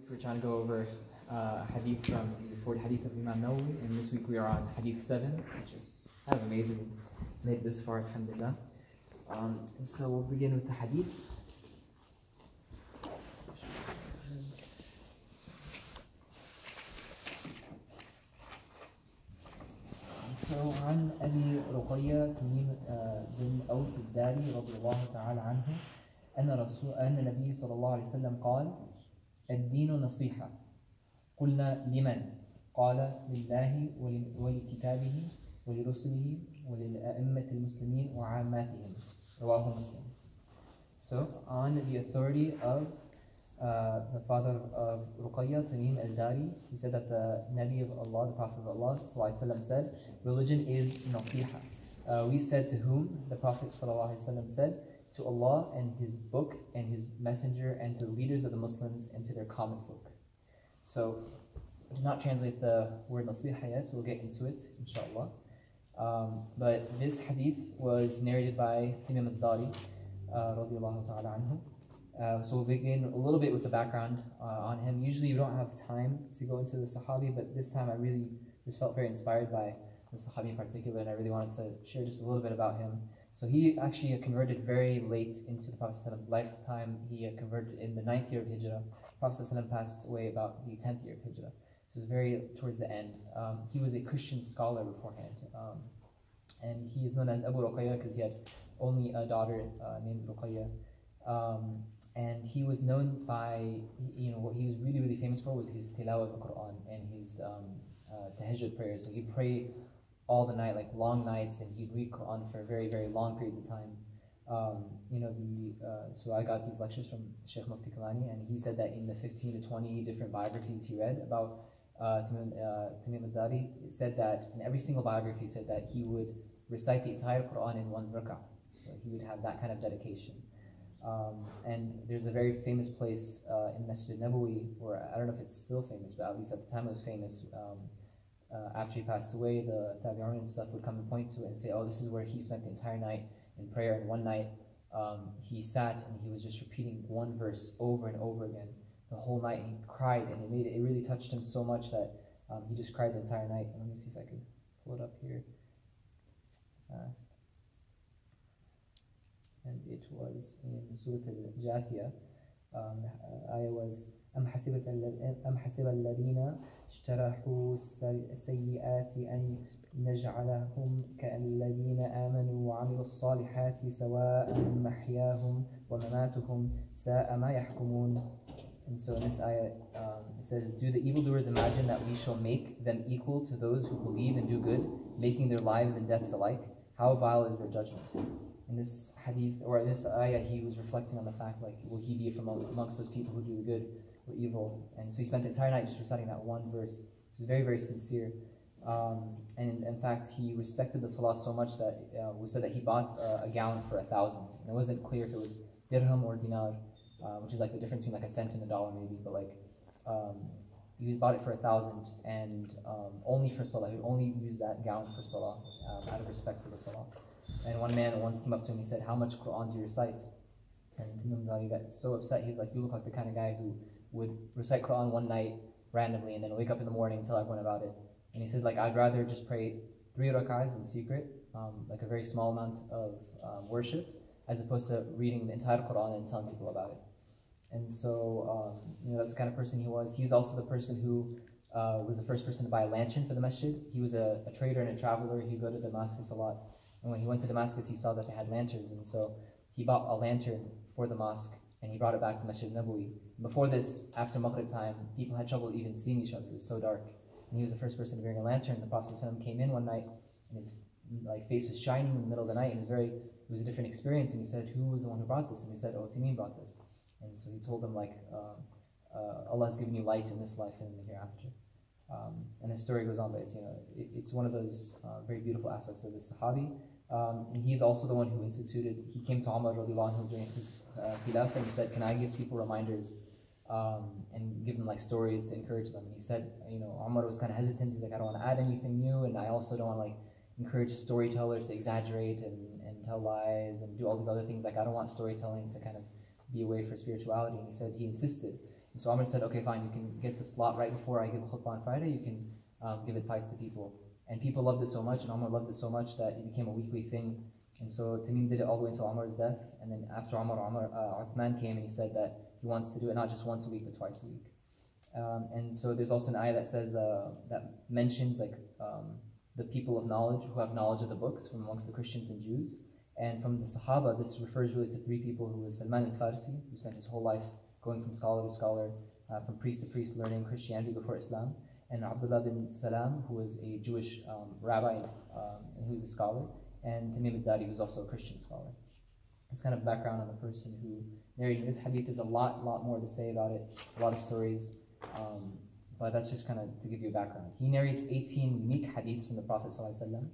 we're trying to go over Hadith from the 4th Hadith of Imam Nawawi, and this week we are on Hadith 7, which is kind of amazing. We made it this far, alhamdulillah. And so we'll begin with the Hadith. So عن أبي رقية تميم بن أوس الداري رضي الله تعالى عنه أن النبي صلى الله عليه وسلم قال: الدين نصيحة. قلنا لمن؟ قال: لله ولكتابه ولرسله وللأئمة المسلمين وعاماتهم. رواه Muslim. So on the authority of the father of Ruqayya, Tamim al-Dari, he said that the Nabi of Allah, the Prophet of Allah ﷺ said, religion is nasiha. We said to whom? The Prophet ﷺ said, to Allah and His book and His messenger and to the leaders of the Muslims and to their common folk. So I did not translate the word nasiha yet, so we'll get into it, inshallah. But this hadith was narrated by Tamim al-Dari, radiallahu ta'ala anhu. So we'll begin a little bit with the background on him. Usually you don't have time to go into the Sahabi, but this time I really just felt very inspired by the Sahabi in particular, and I really wanted to share just a little bit about him. So he actually converted very late into the Prophet's lifetime. He converted in the 9th year of Hijrah. The Prophet passed away about the 10th year of Hijrah. So it was very towards the end. He was a Christian scholar beforehand. And he is known as Abu Ruqayya because he had only a daughter named Ruqayya. And he was known by, what he was really, really famous for was his tilawah of the Quran and his tahajjud prayers. So he'd pray all the night, like long nights, and he'd read Quran for very, very long periods of time. So I got these lectures from Sheikh Mufti Kalani, and he said that in the 15 to 20 different biographies he read about Tamim al-Dari, it said that in every single biography said that he would recite the entire Quran in one rak'ah. So he would have that kind of dedication. And there's a very famous place in Masjid Nabawi, where I don't know if it's still famous, but at least at the time it was famous. After he passed away, the Tabi'un and stuff would come and point to it and say, oh, this is where he spent the entire night in prayer. And one night he sat and he was just repeating one verse over and over again the whole night. And he cried, and it really touched him so much that he just cried the entire night. And let me see if I can pull it up here fast. And it was in Surah Al-Jathiyah. Ayah was أم حسب الذين اشترحوا السيئات أن نجعلهم كالذين آمنوا وعملوا الصالحات سواء محياهم ومماتهم ساء ما يحكمون. And so in this ayah it says, do the evildoers imagine that we shall make them equal to those who believe and do good, making their lives and deaths alike? How vile is their judgment? In this hadith, or in this ayah, he was reflecting on the fact, like, will he be from amongst those people who do the good or evil? And so he spent the entire night just reciting that one verse. He was very, very sincere. And in fact, he respected the salah so much that we said that he bought a gallon for 1,000. And it wasn't clear if it was dirham or dinar, which is like the difference between like a cent and a dollar maybe, but like he bought it for 1,000 and only for salah. He would only use that gallon for salah out of respect for the salah. And one man once came up to him, he said, how much Quran do you recite? And Tamim al-Dari got so upset. He's like, you look like the kind of guy who would recite Quran one night randomly and then wake up in the morning and tell everyone about it. And he said, like, I'd rather just pray 3 rak'ahs in secret, like a very small amount of worship, as opposed to reading the entire Quran and telling people about it. And so, that's the kind of person he was. He's also the person who was the first person to buy a lantern for the masjid. He was a trader and a traveler. He'd go to Damascus a lot. And when he went to Damascus, he saw that they had lanterns, and so he bought a lantern for the mosque, and he brought it back to Masjid Nabawi. Before this, after Maghrib time, people had trouble even seeing each other. It was so dark. And he was the first person to bring a lantern. The Prophet ﷺ came in one night, and his face was shining in the middle of the night, and it was a different experience. And he said, who was the one who brought this? And he said, oh, Tamim brought this. And so he told them, like, Allah has given you light in this life and in the hereafter. And the story goes on, but it's one of those very beautiful aspects of the Sahabi. And he's also the one who he came to Umar radiallahu anhu during his khilafah, and he said, can I give people reminders and give them like stories to encourage them? And he said, Umar was kind of hesitant. He's like, I don't want to add anything new, and I also don't want to like encourage storytellers to exaggerate and tell lies and do all these other things. Like, I don't want storytelling to kind of be a way for spirituality. And he said he insisted. And so Umar said, okay, fine, you can get the slot right before I give a khutbah on Friday, you can give advice to people. And people loved it so much, and Umar loved it so much that it became a weekly thing. And so Tamim did it all the way until Umar's death. And then after Uthman came and he said that he wants to do it not just once a week, but twice a week. And so there's also an ayah that says, that mentions like the people of knowledge who have knowledge of the books from amongst the Christians and Jews. And from the Sahaba, this refers really to three people, who was Salman al-Farsi, who spent his whole life going from scholar to scholar, from priest to priest, learning Christianity before Islam, and Abdullah bin Salam, who was a Jewish rabbi and who was a scholar, and Tamim al-Dari, who's also a Christian scholar. This kind of background on the person who narrated this hadith. There's a lot more to say about it, a lot of stories, but that's just kind of to give you a background. He narrates 18 unique hadiths from the Prophet ﷺ.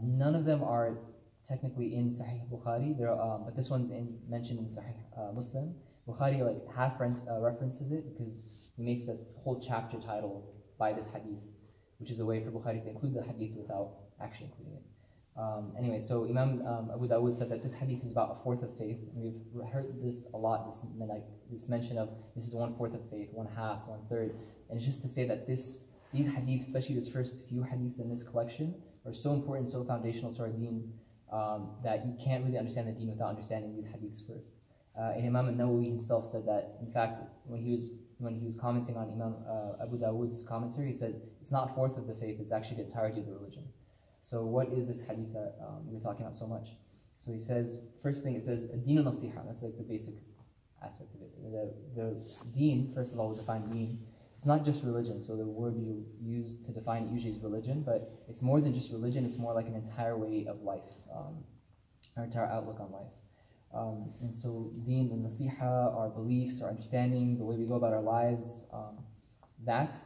None of them are technically in Sahih Bukhari, but this one's mentioned in Sahih Muslim. Bukhari like half references it because he makes a whole chapter title by this hadith, which is a way for Bukhari to include the hadith without actually including it. Anyway, so Imam Abu Dawud said that this hadith is about a fourth of faith. And we've heard this a lot, this mention of this is 1/4 of faith, 1/2, 1/3. And it's just to say that these hadiths, especially this first few hadiths in this collection, are so important, so foundational to our deen, that you can't really understand the deen without understanding these hadiths first. And Imam al-Nawawi himself said that, in fact, when he was commenting on Imam Abu Dawud's commentary, he said, it's not a fourth of the faith, it's actually the entirety of the religion. So what is this hadith that we're talking about so much? So he says, first thing, it says, Deen al-Nasiha, that's like the basic aspect of it. The deen, first of all, we define deen. It's not just religion, so the word you use to define it usually is religion, but it's more than just religion, it's more like an entire way of life, our entire outlook on life. And so deen, the nasiha, our beliefs, our understanding, the way we go about our lives,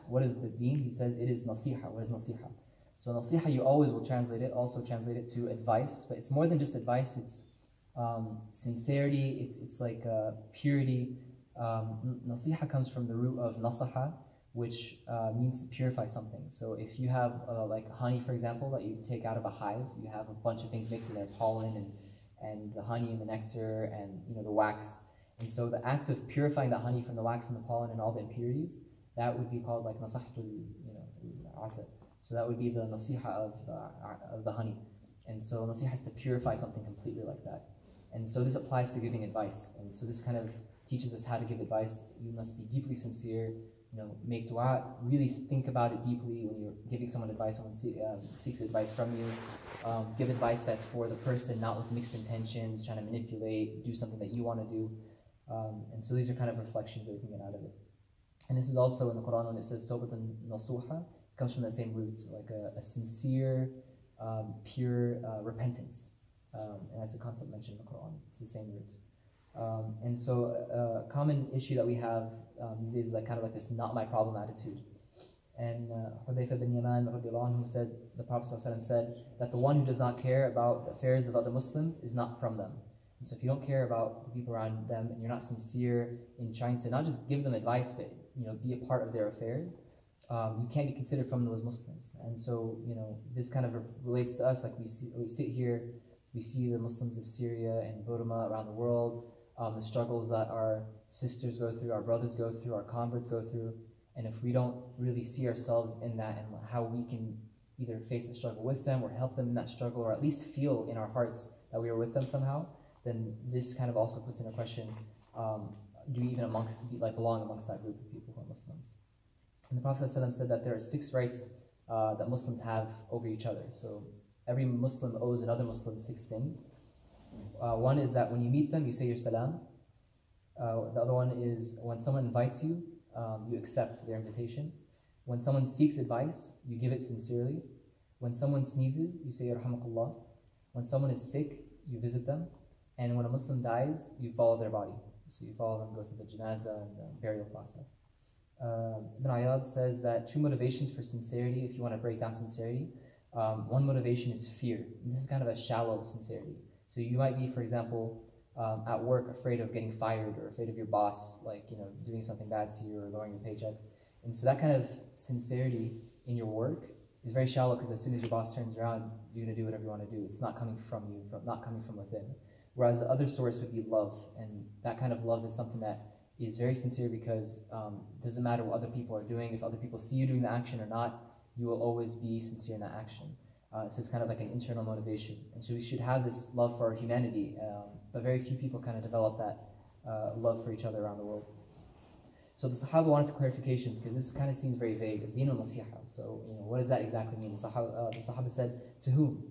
what is the deen? He says it is nasiha. What is nasiha? So nasiha, you always will translate it to advice, but it's more than just advice, it's sincerity, it's like purity. Nasiha comes from the root of nasaha, which means to purify something. So if you have like honey, for example, that you take out of a hive, you have a bunch of things mixed in there, pollen and the honey and the nectar and the wax. And so the act of purifying the honey from the wax and the pollen and all the impurities, that would be called like nasahtul asad. So that would be the nasiha of the honey. And so nasiha is to purify something completely like that. And so this applies to giving advice. And so this kind of teaches us how to give advice. You must be deeply sincere, make dua, really think about it deeply when you're giving someone advice, someone seeks advice from you. Give advice that's for the person, not with mixed intentions, trying to manipulate, do something that you want to do. And so these are kind of reflections that we can get out of it. And this is also in the Quran when it says Tawbatan Nasuha, comes from the same roots, like a sincere, pure repentance. And that's a concept mentioned in the Quran. It's the same root. And so a common issue that we have these days is like kind of like this not my problem attitude. And Hudayfa bin Yaman who said, the Prophet ﷺ said that the one who does not care about the affairs of other Muslims is not from them. And so if you don't care about the people around them and you're not sincere in trying to not just give them advice, but be a part of their affairs, you can't be considered from those Muslims. And so this kind of relates to us. Like we sit here, we see the Muslims of Syria and Burma around the world, the struggles that our sisters go through, our brothers go through, our converts go through. And if we don't really see ourselves in that and how we can either face the struggle with them or help them in that struggle, or at least feel in our hearts that we are with them somehow, then this kind of also puts into question, do we even belong amongst that group of people who are Muslims? And the Prophet ﷺ said that there are 6 rights that Muslims have over each other. So every Muslim owes another Muslim 6 things. One is that when you meet them, you say your salam. The other one is when someone invites you, you accept their invitation. When someone seeks advice, you give it sincerely. When someone sneezes, you say yarhamukallah. When someone is sick, you visit them. And when a Muslim dies, you follow their body. So you follow them, go through the janazah and the burial process. Ibn Ayyad says that 2 motivations for sincerity, if you want to break down sincerity, one motivation is fear. And this is kind of a shallow sincerity. So you might be, for example, at work afraid of getting fired or afraid of your boss, doing something bad to you or lowering your paycheck. And so that kind of sincerity in your work is very shallow, because as soon as your boss turns around, you're going to do whatever you want to do. It's not coming from you, not coming from within. Whereas the other source would be love, and that kind of love is something that is very sincere because it doesn't matter what other people are doing. If other people see you doing the action or not, you will always be sincere in that action. So it's kind of like an internal motivation. And so we should have this love for humanity, but very few people kind of develop that love for each other around the world. So the Sahaba wanted clarifications because this kind of seems very vague. Deen al-Nasiha. So, what does that exactly mean? The Sahaba said, to whom?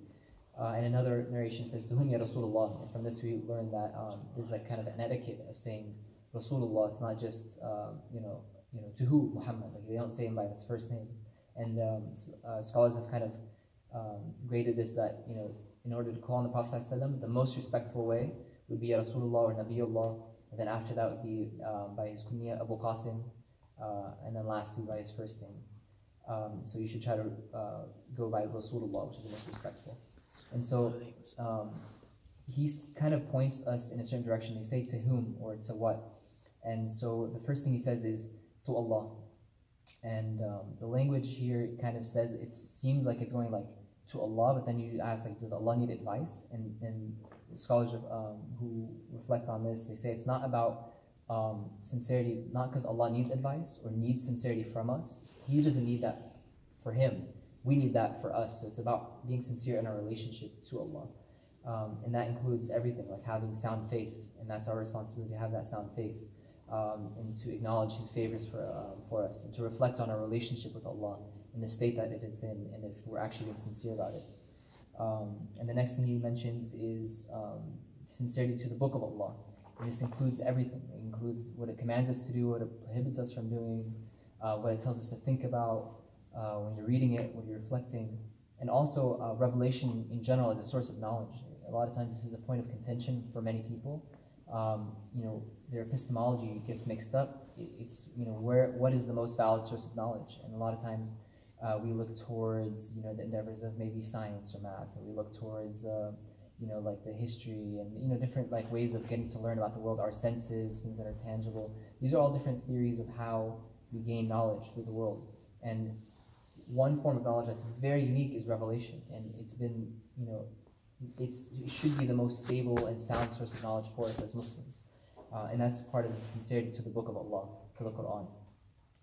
And another narration says, to whom ya Rasulullah? And from this we learn that there's like kind of an etiquette of saying Rasulullah. It's not just, to who? Muhammad. Like they don't say him by his first name. And scholars have kind of graded this that, in order to call on the Prophet ﷺ, the most respectful way would be Ya Rasulullah or Nabiyullah. And then after that would be by his kunya, Abu Qasim, and then lastly by his first name. So you should try to go by Rasulullah, which is the most respectful. And so he kind of points us in a certain direction. They say to whom or to what. And so the first thing he says is to Allah. And the language here kind of says, it seems like it's going like to Allah, but then you ask, like, does Allah need advice? And scholars who reflect on this, they say it's not about sincerity, not because Allah needs advice or needs sincerity from us. He doesn't need that for him. We need that for us. So it's about being sincere in our relationship to Allah. And that includes everything, like having sound faith. And that's our responsibility, to have that sound faith. And to acknowledge His favors for us, and to reflect on our relationship with Allah in the state that it is in, and if we're actually being sincere about it. And the next thing he mentions is sincerity to the Book of Allah. And this includes everything. It includes what it commands us to do, what it prohibits us from doing, what it tells us to think about when you're reading it, when you're reflecting. And also revelation in general as a source of knowledge. A lot of times this is a point of contention for many people. Their epistemology gets mixed up. It's, what is the most valid source of knowledge? And a lot of times we look towards, the endeavors of maybe science or math, or we look towards, like the history and, different like ways of getting to learn about the world, our senses, things that are tangible. These are all different theories of how we gain knowledge through the world. And one form of knowledge that's very unique is revelation. And it's been, it should be the most stable and sound source of knowledge for us as Muslims. And that's part of the sincerity to the Book of Allah, to the Quran,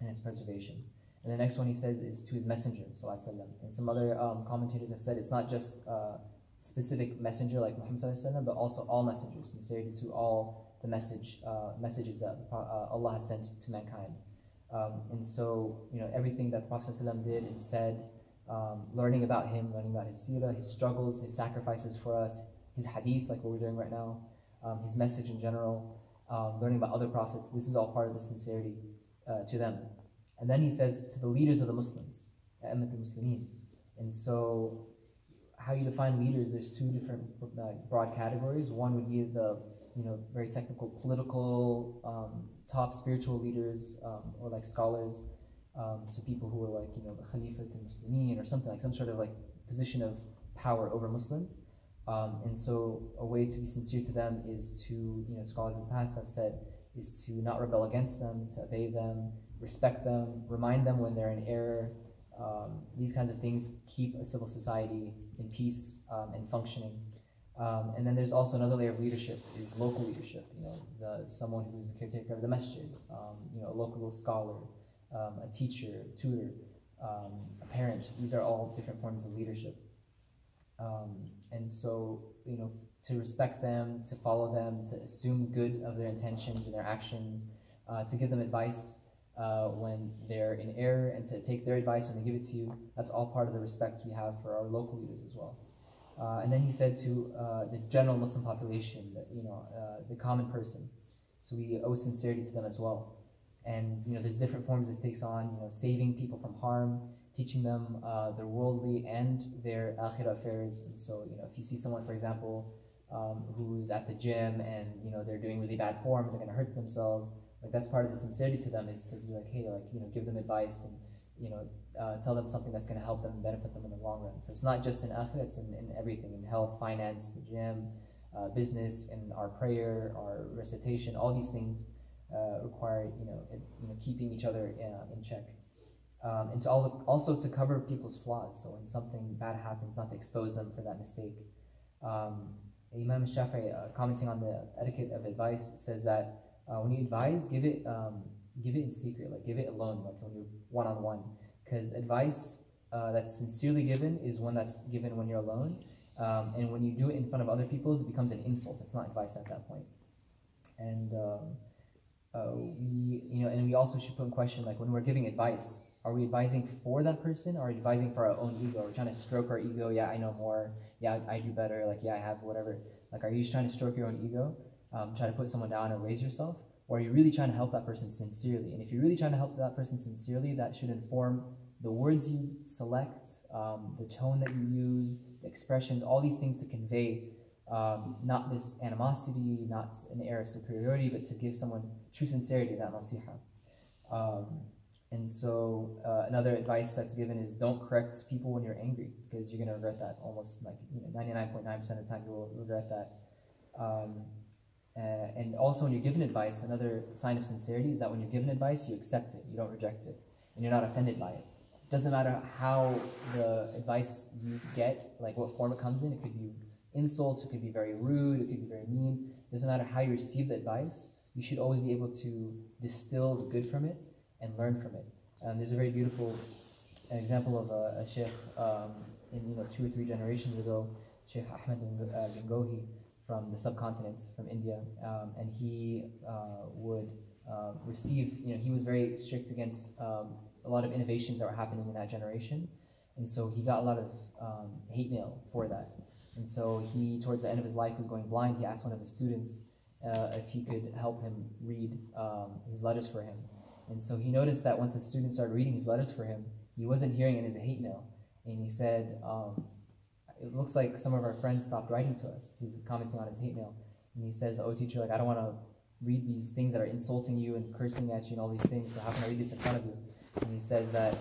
and its preservation. And the next one he says is to his messenger, ﷺ. And some other commentators have said it's not just a specific messenger like Muhammad ﷺ, but also all messengers, sincerity to all the messages that Allah has sent to mankind. And so, everything that the Prophet ﷺ did and said, learning about him, learning about his seerah, his struggles, his sacrifices for us, his hadith, like what we're doing right now, his message in general, learning about other prophets. This is all part of the sincerity to them. And then he says to the leaders of the Muslims, A'immat al-Muslimin. And so how you define leaders, there's two different broad categories. One would be the very technical political top spiritual leaders, or like scholars, so people who are like the Khalifat al-Muslimin or something, like some sort of like position of power over Muslims. And so a way to be sincere to them is to, scholars in the past have said, is to not rebel against them, to obey them, respect them, remind them when they're in error. These kinds of things keep a civil society in peace and functioning. And then there's also another layer of leadership, is local leadership. Someone who's the caretaker of the masjid, a local scholar, a teacher, tutor, a parent. These are all different forms of leadership. And so, to respect them, to follow them, to assume good of their intentions and their actions, to give them advice when they're in error, and to take their advice when they give it to you. That's all part of the respect we have for our local leaders as well. And then he said to the general Muslim population, the common person. So we owe sincerity to them as well. And there's different forms this takes on. Saving people from harm, teaching them their worldly and their akhirah affairs. And so, if you see someone, for example, who's at the gym and they're doing really bad form, they're going to hurt themselves. Like that's part of the sincerity to them, is to be like, hey, give them advice and tell them something that's going to help them and benefit them in the long run. So it's not just in akhirah; it's in everything, in health, finance, the gym, business, and our prayer, our recitation. All these things require keeping each other in check. And to also to cover people's flaws. So when something bad happens, not to expose them for that mistake. Imam Shafi'i, commenting on the etiquette of advice, says that when you advise, give it in secret, like give it alone, like when you're one-on-one, because advice that's sincerely given is one that's given when you're alone, and when you do it in front of other people, it becomes an insult. It's not advice at that point. And we also should put in question, like when we're giving advice, are we advising for that person, or are we advising for our own ego? Are we trying to stroke our ego? Yeah, I know more. Yeah, I do better. Like, yeah, I have whatever. Like, are you just trying to stroke your own ego, try to put someone down and raise yourself? Or are you really trying to help that person sincerely? And if you're really trying to help that person sincerely, that should inform the words you select, the tone that you use, the expressions, all these things to convey not this animosity, not an air of superiority, but to give someone true sincerity in that nasiha. And so another advice that's given is don't correct people when you're angry, because you're going to regret that. Almost like 99.9% of the time you will regret that. And also when you're given advice, another sign of sincerity is that when you're given advice, you accept it, you don't reject it, and you're not offended by it. It doesn't matter how the advice you get, like what form it comes in. It could be insults, it could be very rude, it could be very mean. It doesn't matter how you receive the advice. You should always be able to distill the good from it and learn from it. There's a very beautiful example of a sheikh in 2 or 3 generations ago, Sheikh Ahmed bin Gohi from the subcontinent, from India, and he would receive, he was very strict against a lot of innovations that were happening in that generation, and so he got a lot of hate mail for that. And so he, towards the end of his life, was going blind. He asked one of his students if he could help him read his letters for him. And so he noticed that once the student started reading his letters for him, he wasn't hearing any of the hate mail. And he said, it looks like some of our friends stopped writing to us. He's commenting on his hate mail. And he says, oh teacher, like I don't want to read these things that are insulting you and cursing at you and all these things, so how can I read this in front of you? And he says that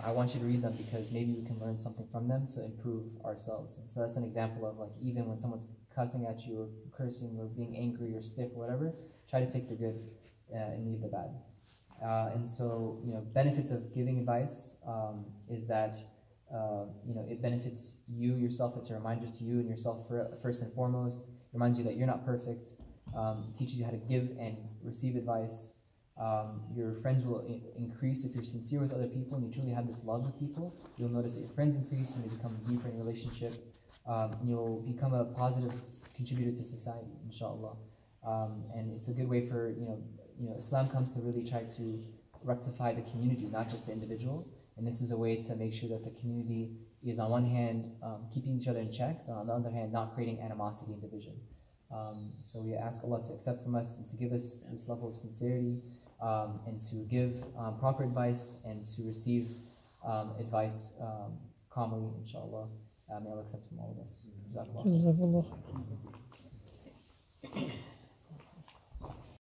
I want you to read them because maybe we can learn something from them to improve ourselves. And so that's an example of, like, even when someone's cussing at you or cursing or being angry or stiff or whatever, try to take the good and leave the bad. And so, benefits of giving advice is that, it benefits you, yourself. It's a reminder to you and yourself first and foremost. It reminds you that you're not perfect. Teaches you how to give and receive advice. Your friends will increase if you're sincere with other people and you truly have this love with people. You'll notice that your friends increase and you become deeper in your relationship. And you'll become a positive contributor to society, inshallah. And it's a good way for, Islam comes to really try to rectify the community, not just the individual. And this is a way to make sure that the community is, on one hand, keeping each other in check, but on the other hand, not creating animosity and division. So we ask Allah to accept from us and to give us this level of sincerity, and to give proper advice and to receive advice calmly, inshallah. May Allah accept from all of us.